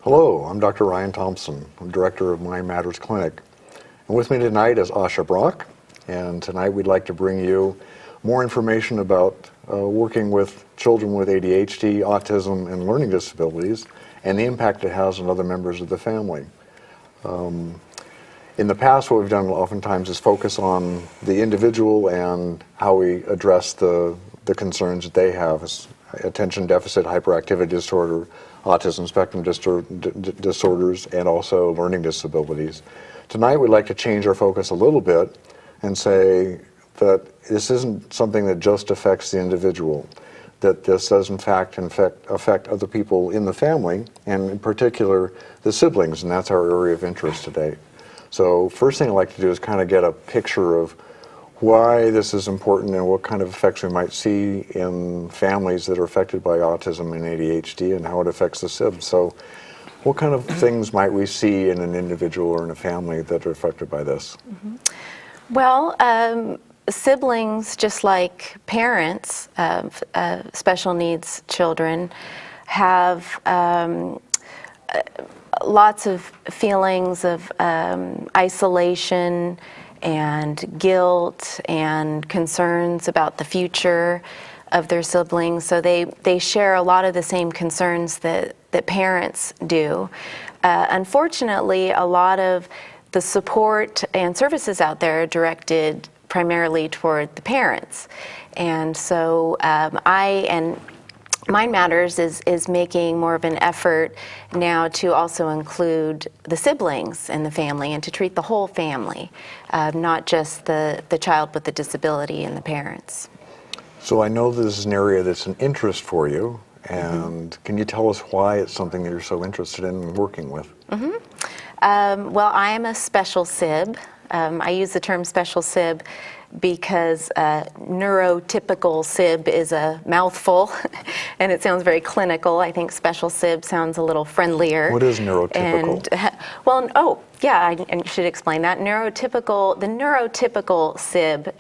Hello, I'm Dr. Ryan Thompson. I'm director of Mind Matters Clinic. And with me tonight is Asha Brock. And tonight we'd like to bring you more information about working with children with ADHD, autism, and learning disabilities, and the impact it has on other members of the family. In the past, what we've done oftentimes is focus on the individual and how we address the concerns that they have, attention deficit hyperactivity disorder, autism spectrum disorders, and also learning disabilities. Tonight we'd like to change our focus a little bit and say that this isn't something that just affects the individual, that this does in fact affect other people in the family, and in particular the siblings, and that's our area of interest today. So first thing I'd like to do is kind of get a picture of why this is important and what kind of effects we might see in families that are affected by autism and ADHD and how it affects the sibs. So what kind of things might we see in an individual or in a family that are affected by this? Mm-hmm. Well, siblings, just like parents of special needs children, have lots of feelings of isolation and guilt and concerns about the future of their siblings. So they share a lot of the same concerns that parents do. Unfortunately, a lot of the support and services out there are directed primarily toward the parents. And so Mind Matters is making more of an effort now to also include the siblings in the family and to treat the whole family, not just the child with the disability and the parents. So I know this is an area that's an interest for you, and can you tell us why it's something that you're so interested in working with? Well, I am a special sib. I use the term special sib because neurotypical sib is a mouthful and it sounds very clinical. I think special sib sounds a little friendlier. What is neurotypical? I should explain that. The neurotypical sib,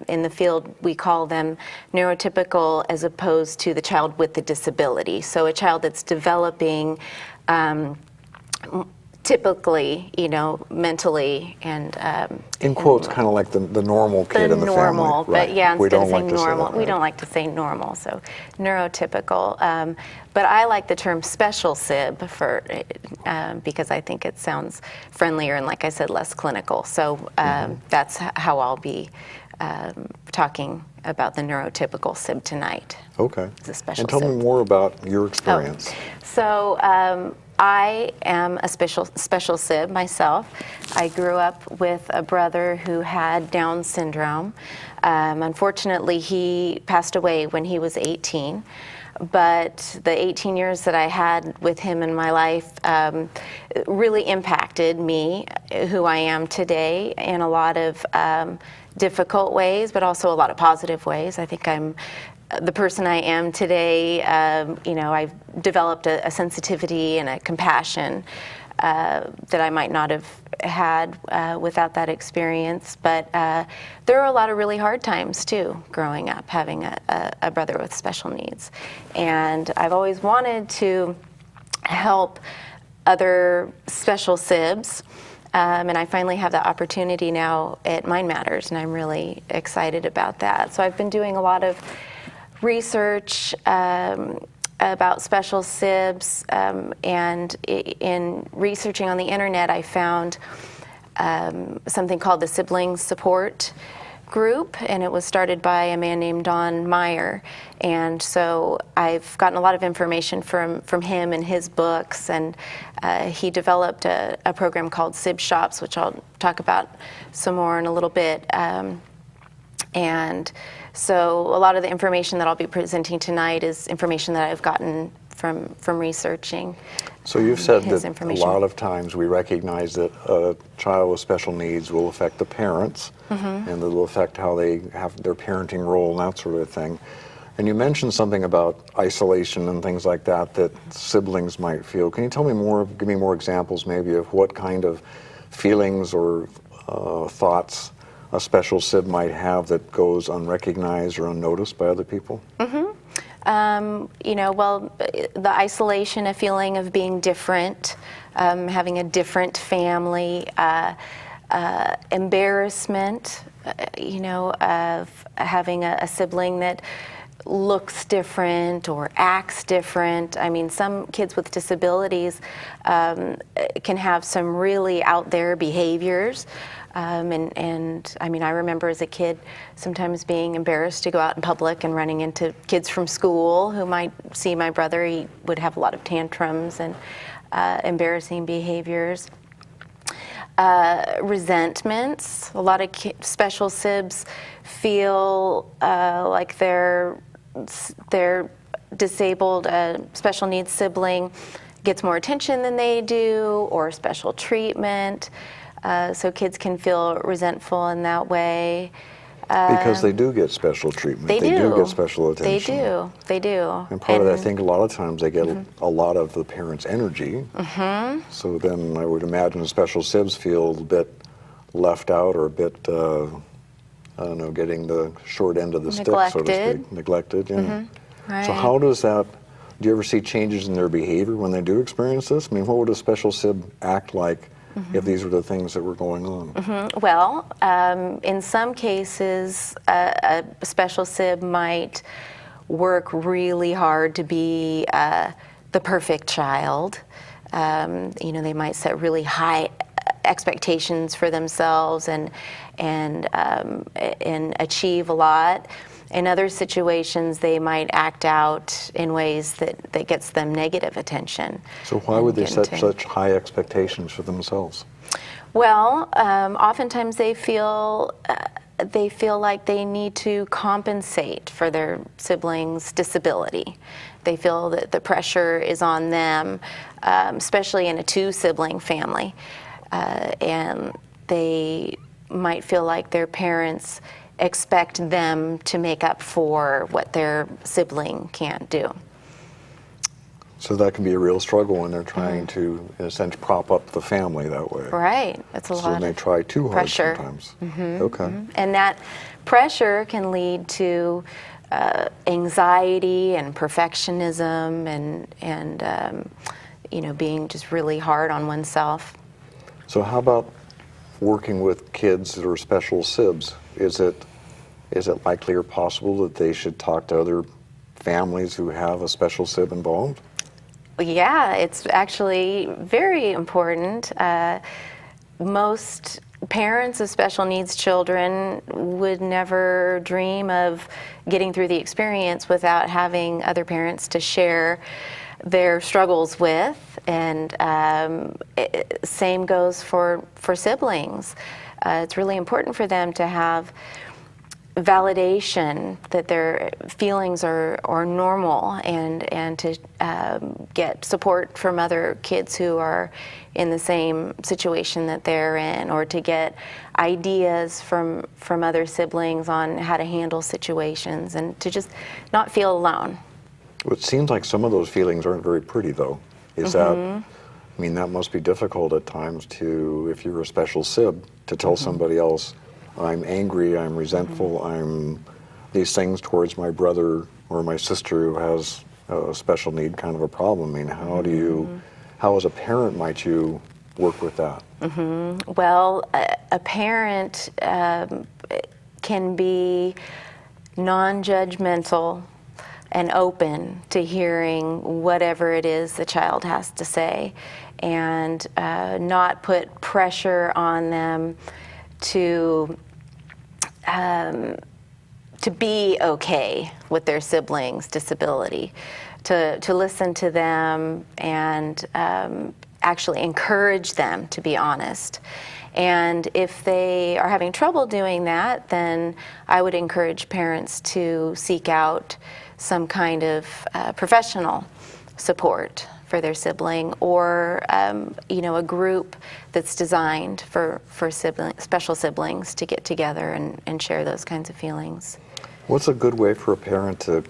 in the field we call them neurotypical as opposed to the child with the disability. So a child that's developing typically, mentally and in quotes, kind of like the normal kid in the normal, family. But yeah, instead of saying like normal, that, right? we don't like to say normal. So neurotypical, but I like the term special sib for because I think it sounds friendlier and, like I said, less clinical. So that's how I'll be talking about the neurotypical sib tonight. Okay. It's a special and tell sib. me more about your experience. So I am a special sib myself. I grew up with a brother who had Down syndrome. Unfortunately, he passed away when he was 18. But the 18 years that I had with him in my life really impacted me, who I am today, in a lot of difficult ways, but also a lot of positive ways. I think I'm the person I am today. I've developed a sensitivity and a compassion that I might not have had without that experience. But there are a lot of really hard times too, growing up, having a brother with special needs. And I've always wanted to help other special sibs. And I finally have the opportunity now at Mind Matters, and I'm really excited about that. So I've been doing a lot of research about special sibs, and in researching on the internet, I found something called the Sibling Support Group, and it was started by a man named Don Meyer. And so I've gotten a lot of information from him and his books, and he developed a program called Sib Shops, which I'll talk about some more in a little bit. And so a lot of the information that I'll be presenting tonight is information that I've gotten from researching. So you've said his that information. a lot of times we recognize that a child with special needs will affect the parents, and it'll affect how they have their parenting role and that sort of thing. And you mentioned something about isolation and things like that that siblings might feel. Can you tell me more, give me more examples maybe of what kind of feelings or thoughts a special sib might have that goes unrecognized or unnoticed by other people? Well, the isolation, a feeling of being different, having a different family, embarrassment, of having a sibling that looks different or acts different. I mean, some kids with disabilities can have some really out there behaviors. And I mean, I remember as a kid sometimes being embarrassed to go out in public and running into kids from school who might see my brother. He would have a lot of tantrums and embarrassing behaviors. Resentments. A lot of special sibs feel like their disabled special needs sibling gets more attention than they do, or special treatment. So kids can feel resentful in that way. Because they do get special treatment. They do do get special attention. They do. And part of that, I think a lot of times they get a lot of the parents' energy. So then I would imagine special sibs feel a bit left out, or a bit, I don't know, getting the short end of the stick, so to speak. Neglected. Yeah. Right. So how does that, do you ever see changes in their behavior when they do experience this? I mean, what would a special sib act like if these were the things that were going on? Well, in some cases, a special sib might work really hard to be the perfect child. They might set really high expectations for themselves and achieve a lot. In other situations, they might act out in ways that gets them negative attention. So why would they set such high expectations for themselves? Well, oftentimes they feel like they need to compensate for their siblings' disability. They feel that the pressure is on them, especially in a two-sibling family, and they might feel like their parents expect them to make up for what their sibling can't do. So that can be a real struggle when they're trying to, in a sense, prop up the family that way. Right, that's a lot So they try too hard pressure. sometimes. Okay. And that pressure can lead to anxiety and perfectionism and being just really hard on oneself. So how about working with kids that are special sibs? Is it likely or possible that they should talk to other families who have a special sib involved? Yeah, it's actually very important. Most parents of special needs children would never dream of getting through the experience without having other parents to share their struggles with, and same goes for siblings. It's really important for them to have validation that their feelings are normal, and to get support from other kids who are in the same situation that they're in, or to get ideas from other siblings on how to handle situations, and to just not feel alone. Well, it seems like some of those feelings aren't very pretty, though. Is that, I mean, that must be difficult at times to, if you're a special sib, to tell somebody else, I'm angry, I'm resentful, I'm these things towards my brother or my sister who has a special need kind of a problem. I mean, how as a parent might you work with that? Well, a parent can be non-judgmental and open to hearing whatever it is the child has to say, and not put pressure on them to be okay with their siblings' disability, to listen to them and actually encourage them to be honest. And if they are having trouble doing that, then I would encourage parents to seek out some kind of professional support for their sibling, or a group that's designed for special siblings to get together and share those kinds of feelings. What's a good way for a parent to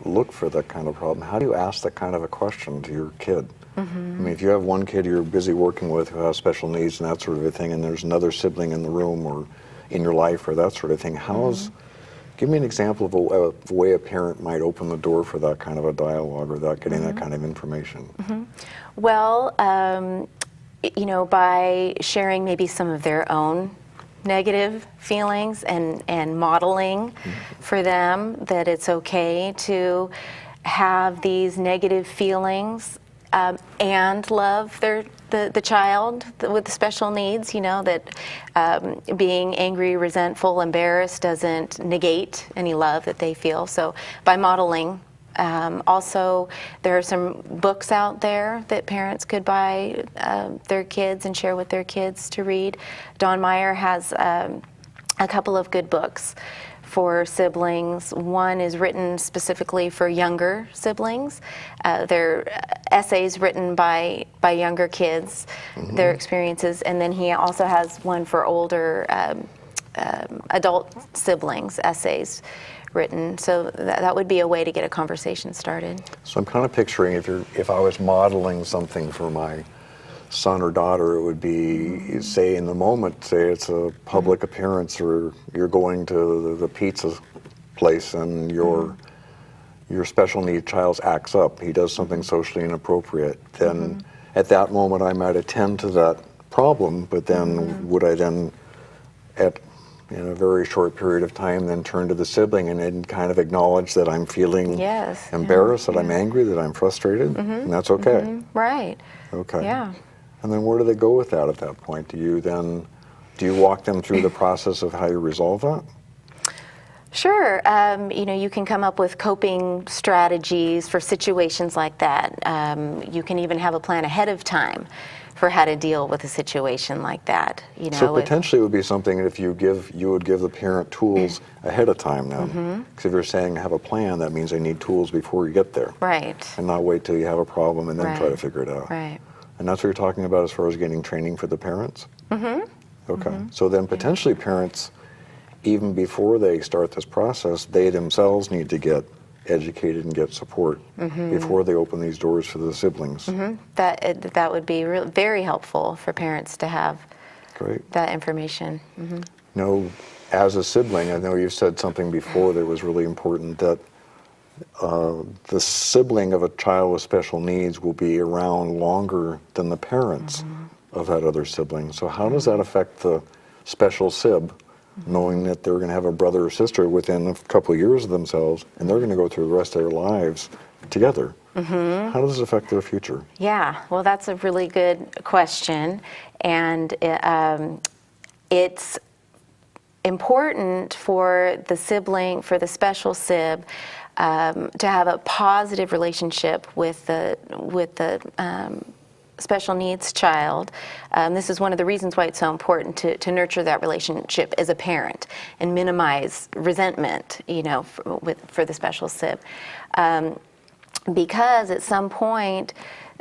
look for that kind of problem? How do you ask that kind of a question to your kid? I mean, if you have one kid you're busy working with who has special needs and that sort of a thing, and there's another sibling in the room or in your life or that sort of thing, give me an example of a way a parent might open the door for that kind of a dialogue or that getting that kind of information. Well, by sharing maybe some of their own negative feelings and modeling for them that it's okay to have these negative feelings and love the child with the special needs, that being angry, resentful, embarrassed doesn't negate any love that they feel. So by modeling. Also, there are some books out there that parents could buy their kids and share with their kids to read. Don Meyer has a couple of good books for siblings. One is written specifically for younger siblings. They're essays written by younger kids, their experiences, and then he also has one for older adult siblings, essays written. So that would be a way to get a conversation started. So I'm kind of picturing if I was modeling something for my son or daughter, it would be, say in the moment, say it's a public appearance or you're going to the pizza place and your special needs child acts up, he does something socially inappropriate, then at that moment I might attend to that problem, but then would I then in a very short period of time then turn to the sibling and then kind of acknowledge that I'm feeling embarrassed, that I'm angry, that I'm frustrated, and that's okay. Right. Okay. Yeah. And then where do they go with that at that point? Do you walk them through the process of how you resolve that? Sure. You can come up with coping strategies for situations like that. You can even have a plan ahead of time for how to deal with a situation like that. So potentially it would be something if you would give the parent tools ahead of time then. Because if you're saying have a plan, that means they need tools before you get there. Right. And not wait till you have a problem and then try to figure it out. Right. And that's what you're talking about as far as getting training for the parents? Okay. So then potentially parents, even before they start this process, they themselves need to get educated and get support before they open these doors for the siblings. That would be very helpful for parents to have that information. Now, as a sibling, I know you've said something before that was really important, that the sibling of a child with special needs will be around longer than the parents of that other sibling. So how does that affect the special sib, knowing that they're going to have a brother or sister within a couple of years of themselves, and they're going to go through the rest of their lives together? How does it affect their future? Yeah, well, that's a really good question, and it's important for the sibling, for the special sib, to have a positive relationship with the special needs child. This is one of the reasons why it's so important to nurture that relationship as a parent and minimize resentment, for the special sib. Because at some point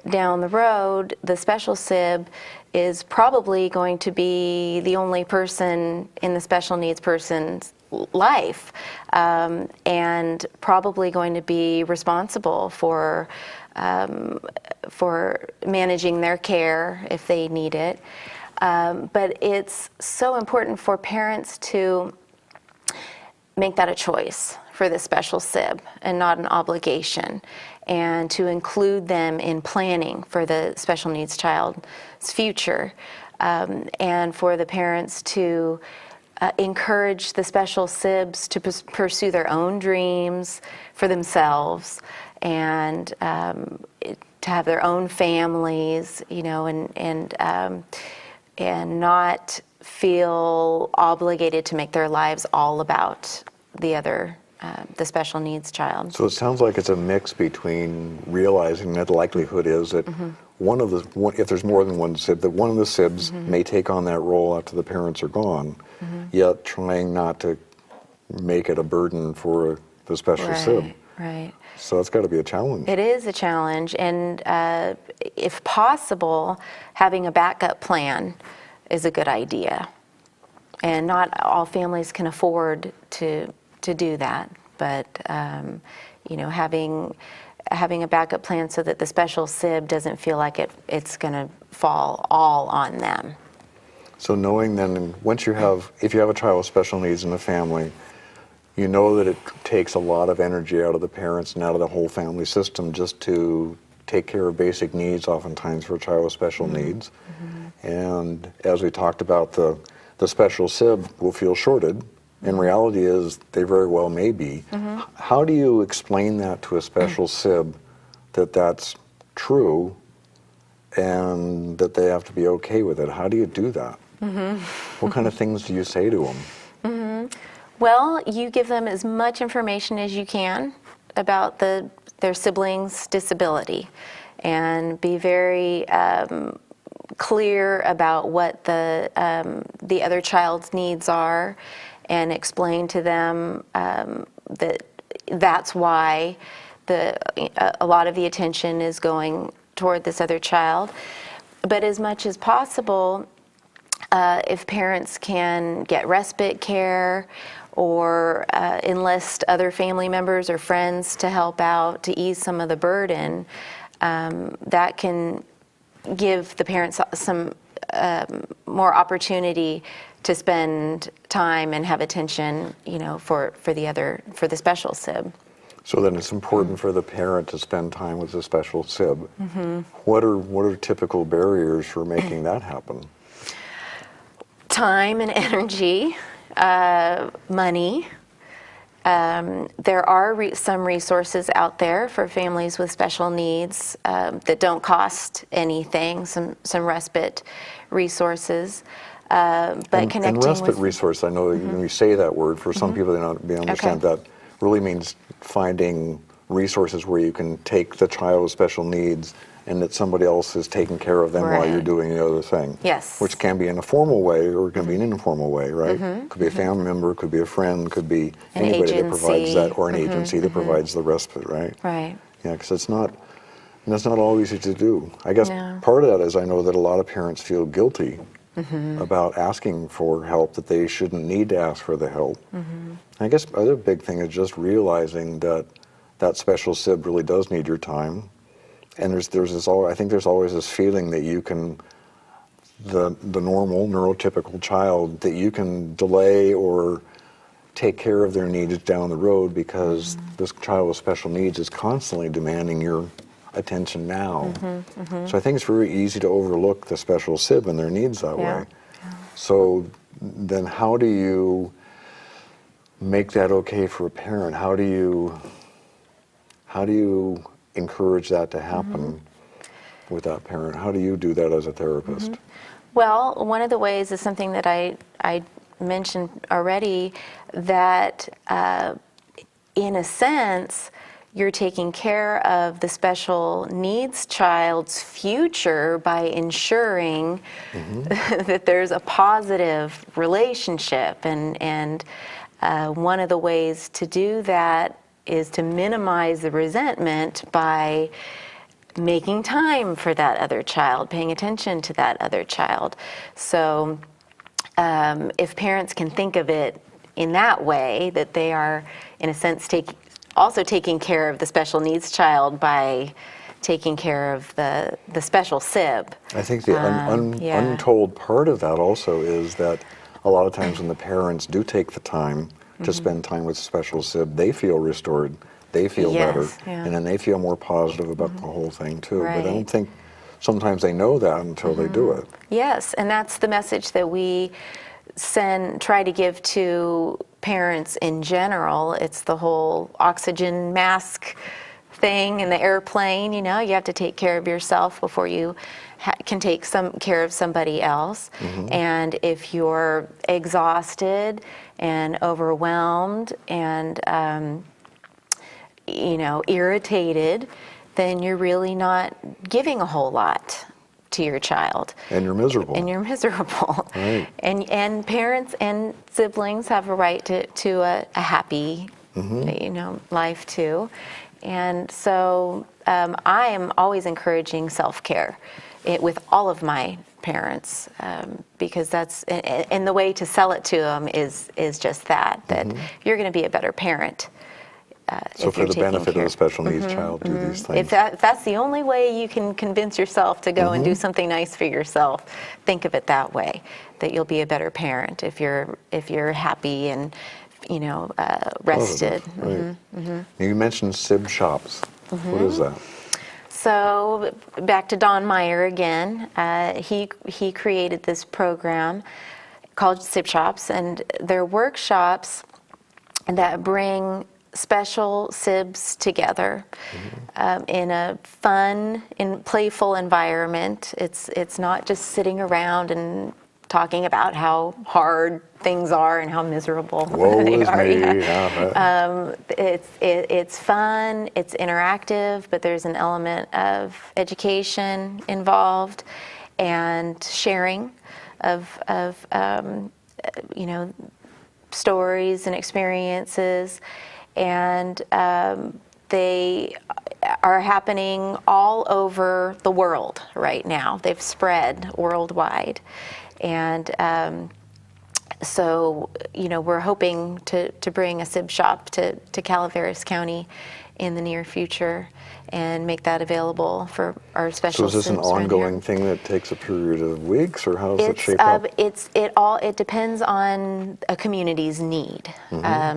down the road, the special sib is probably going to be the only person in the special needs person's life, and probably going to be responsible for managing their care if they need it. But it's so important for parents to make that a choice for the special sib and not an obligation, and to include them in planning for the special needs child's future, and for the parents to encourage the special sibs to pursue their own dreams for themselves, and to have their own families, and not feel obligated to make their lives all about the special needs child. So it sounds like it's a mix between realizing that the likelihood is that if there's more than one SIB, that one of the SIBs may take on that role after the parents are gone, yet trying not to make it a burden for the special SIB. Right. So that's got to be a challenge. It is a challenge, and if possible, having a backup plan is a good idea. And not all families can afford to do that, but having a backup plan so that the special SIB doesn't feel like it's going to fall all on them. So knowing then, if you have a child with special needs in the family, you know that it takes a lot of energy out of the parents and out of the whole family system just to take care of basic needs, oftentimes for a child with special needs. And as we talked about, the special SIB will feel shorted. And reality is they very well may be. How do you explain that to a special SIB that that's true and that they have to be okay with it? How do you do that? What kind of things do you say to them? Well, you give them as much information as you can about their siblings' disability, and be very clear about what the other child's needs are, and explain to them that's why a lot of the attention is going toward this other child. But as much as possible, if parents can get respite care or enlist other family members or friends to help out to ease some of the burden, that can give the parents some more opportunity to spend time and have attention, for the special SIB. So then it's important for the parent to spend time with the special SIB. What are typical barriers for making that happen? Time and energy, money. There are some resources out there for families with special needs that don't cost anything, some respite resources. But connecting and respite with resource, I know when you say that word, for some people they understand that really means finding resources where you can take the child with special needs and that somebody else is taking care of them while you're doing the other thing. Yes. Which can be in a formal way or it can be an informal way, right? Could be a family member, could be a friend, could be anybody that provides that, or an agency that provides the respite, right? Right. Yeah, because that's not all easy to do. I guess part of that is I know that a lot of parents feel guilty about asking for help, that they shouldn't need to ask for the help. I guess the other big thing is just realizing that that special SIB really does need your time. And I think there's always this feeling that you can, the normal neurotypical child, that you can delay or take care of their needs down the road because this child with special needs is constantly demanding your attention now. So I think it's very easy to overlook the special SIB and their needs that way. So then how do you make that okay for a parent? How do you encourage that to happen with that parent? How do you do that as a therapist? Well, one of the ways is something that I mentioned already, that in a sense, you're taking care of the special needs child's future by ensuring that there's a positive relationship. And one of the ways to do that is to minimize the resentment by making time for that other child, paying attention to that other child. So if parents can think of it in that way, that they are, in a sense, also taking care of the special needs child by taking care of the special SIB. I think the untold part of that also is that a lot of times when the parents do take the time to spend time with special SIB, they feel restored, they feel better, and then they feel more positive about the whole thing too. But I don't think sometimes they know that until they do it. Yes, and that's the message that we try to give to parents in general. It's the whole oxygen mask thing in the airplane. You have to take care of yourself before you can take some care of somebody else. And if you're exhausted and overwhelmed and irritated, then you're really not giving a whole lot to your child. And you're miserable. Right. And parents and siblings have a right to a happy, life too. And so I am always encouraging self-care with all of my parents, because that's, and the way to sell it to them is just that you're going to be a better parent. So for the benefit of the special needs child, do these things. If that's the only way you can convince yourself to go and do something nice for yourself, think of it that way, that you'll be a better parent if you're happy and rested. Right. You mentioned SIB shops. What is that? So back to Don Meyer again. He created this program called SIB shops, and they're workshops that bring special SIBs together in a fun and playful environment. It's not just sitting around and talking about how hard things are and how miserable they are. It's fun, it's interactive, but there's an element of education involved and sharing of stories and experiences. And they are happening all over the world right now. They've spread worldwide. And so, we're hoping to bring a SIB shop to Calaveras County in the near future and make that available for our special. So is this an ongoing thing that takes a period of weeks, or how does it shape up? It depends on a community's need.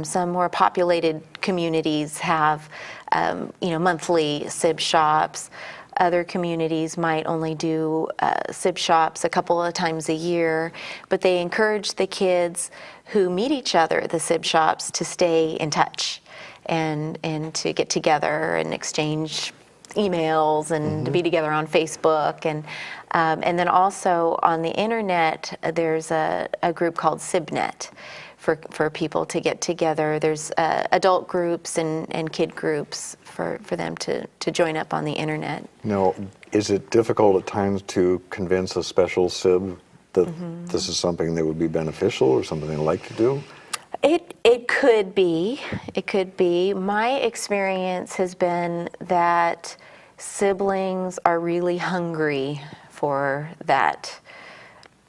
Some more populated communities have monthly SIB shops. Other communities might only do SIB shops a couple of times a year, but they encourage the kids who meet each other at the SIB shops to stay in touch and to get together and exchange emails and to be together on Facebook. And then also on the internet, there's a group called SIBNet for people to get together. There's adult groups and kid groups for them to join up on the internet. Now, is it difficult at times to convince a special SIB that this is something that would be beneficial or something they'd like to do? It could be. It could be. My experience has been that siblings are really hungry for that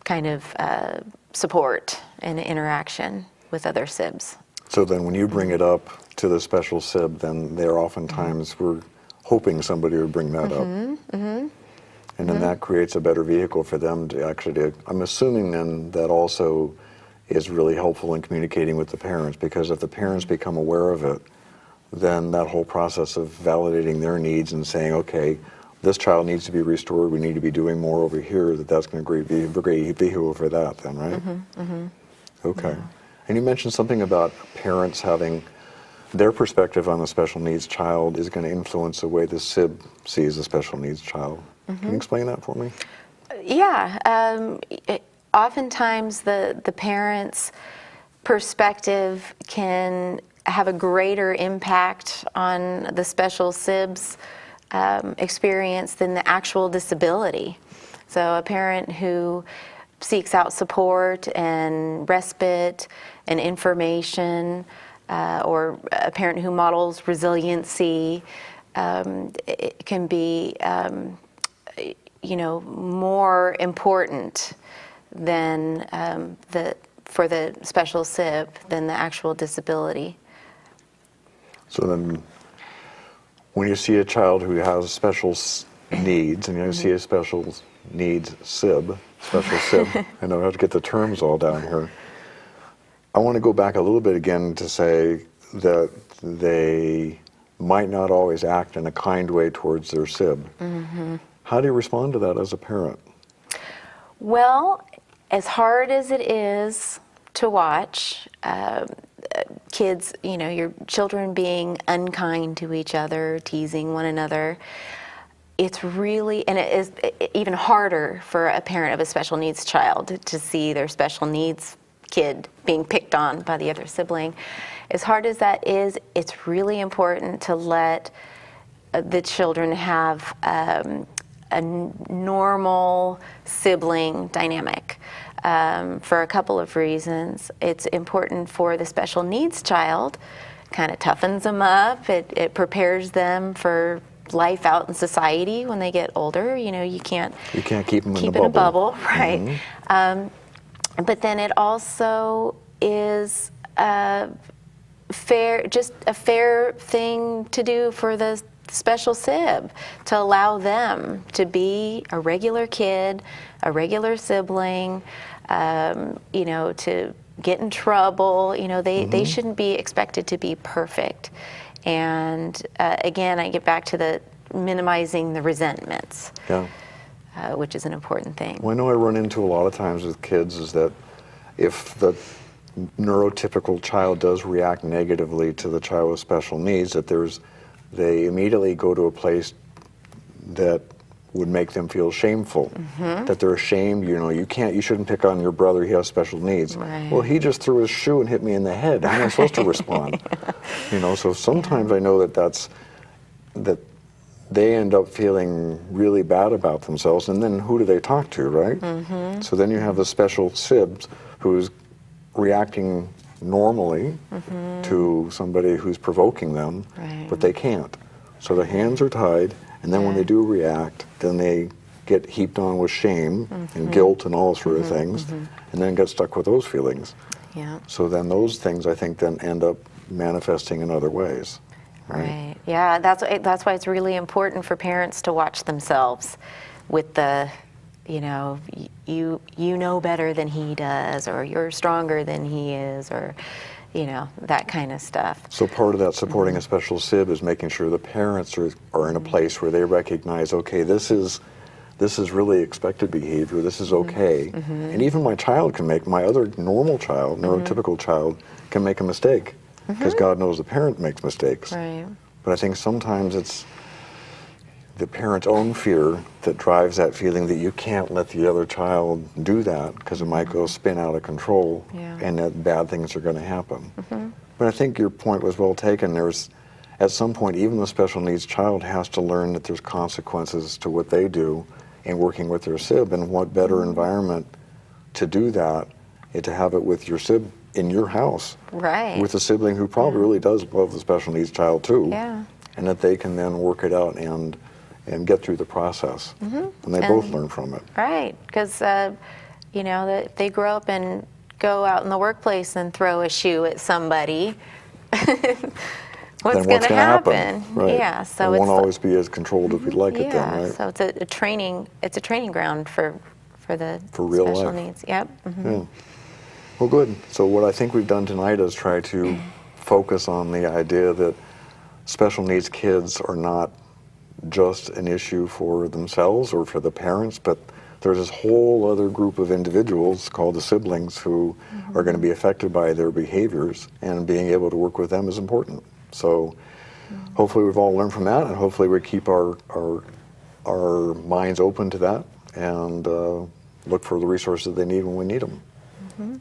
kind of support and interaction with other SIBs. So then when you bring it up to the special SIB, then they're oftentimes, we're hoping somebody would bring that up. And then that creates a better vehicle for them to actually do. I'm assuming then that also is really helpful in communicating with the parents, because if the parents become aware of it, then that whole process of validating their needs and saying, okay, this child needs to be restored, we need to be doing more over here, that's going to be a great vehicle for that then, right? Okay. Yeah. And you mentioned something about parents having their perspective on the special needs child is going to influence the way the SIB sees the special needs child. Can you explain that for me? Yeah. Oftentimes the parent's perspective can have a greater impact on the special SIB's experience than the actual disability. So a parent who seeks out support and respite and information, or a parent who models resiliency, it can be more important than for the special SIB than the actual disability. So then when you see a child who has special needs, and you see a special needs SIB, I know I have to get the terms all down here. I want to go back a little bit again to say that they might not always act in a kind way towards their SIB. How do you respond to that as a parent? Well, as hard as it is to watch, kids, your children being unkind to each other, teasing one another. It's really, and it is even harder for a parent of a special needs child to see their special needs kid being picked on by the other sibling. As hard as that is, it's really important to let the children have a normal sibling dynamic. For a couple of reasons. It's important for the special needs child, kind of toughens them up. It prepares them for life out in society when they get older. You can't keep them in a bubble, right? But then it also is just a fair thing to do for the special sib, to allow them to be a regular kid, a regular sibling, to get in trouble. They shouldn't be expected to be perfect. And again, I get back to the minimizing the resentments, which is an important thing. Well, I know I run into a lot of times with kids is that if the neurotypical child does react negatively to the child with special needs, that they immediately go to a place that would make them feel shameful, that they're ashamed. You shouldn't pick on your brother, he has special needs. Right. Well, he just threw his shoe and hit me in the head. How am I supposed to respond? So sometimes I know that they end up feeling really bad about themselves, and then who do they talk to, right? So then you have the special sibs who's reacting normally to somebody who's provoking them, but they can't. So their hands are tied, and then when they do react, then they get heaped on with shame and guilt and all sort of things, and then get stuck with those feelings. Yeah. So then those things, I think, then end up manifesting in other ways. Right. Yeah, that's why it's really important for parents to watch themselves with the, you know better than he does, or you're stronger than he is, or that kind of stuff. So part of that supporting a special sib is making sure the parents are in a place where they recognize, okay, this is really expected behavior, this is okay. And even my other normal child, neurotypical child, can make a mistake, because God knows the parent makes mistakes. Right. But I think sometimes it's the parent's own fear that drives that feeling that you can't let the other child do that, because it might go spin out of control, and that bad things are going to happen. But I think your point was well taken. At some point, even the special needs child has to learn that there's consequences to what they do in working with their sib, and what better environment to do that, and to have it with your sib in your house, right, with a sibling who probably really does love the special needs child too, and that they can then work it out and get through the process, and they both learn from it. Right, because if they grow up and go out in the workplace and throw a shoe at somebody, what's going to happen? Right. Yeah, so it it won't always be as controlled as we'd like it then, right? So it's a training ground for the real special life. needs. Yep. Yeah. Well, good. So what I think we've done tonight is try to focus on the idea that special needs kids are not just an issue for themselves or for the parents, but there's this whole other group of individuals called the siblings who are going to be affected by their behaviors, and being able to work with them is important. So hopefully we've all learned from that, and hopefully we keep our minds open to that, and look for the resources they need when we need them.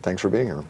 Thanks for being here.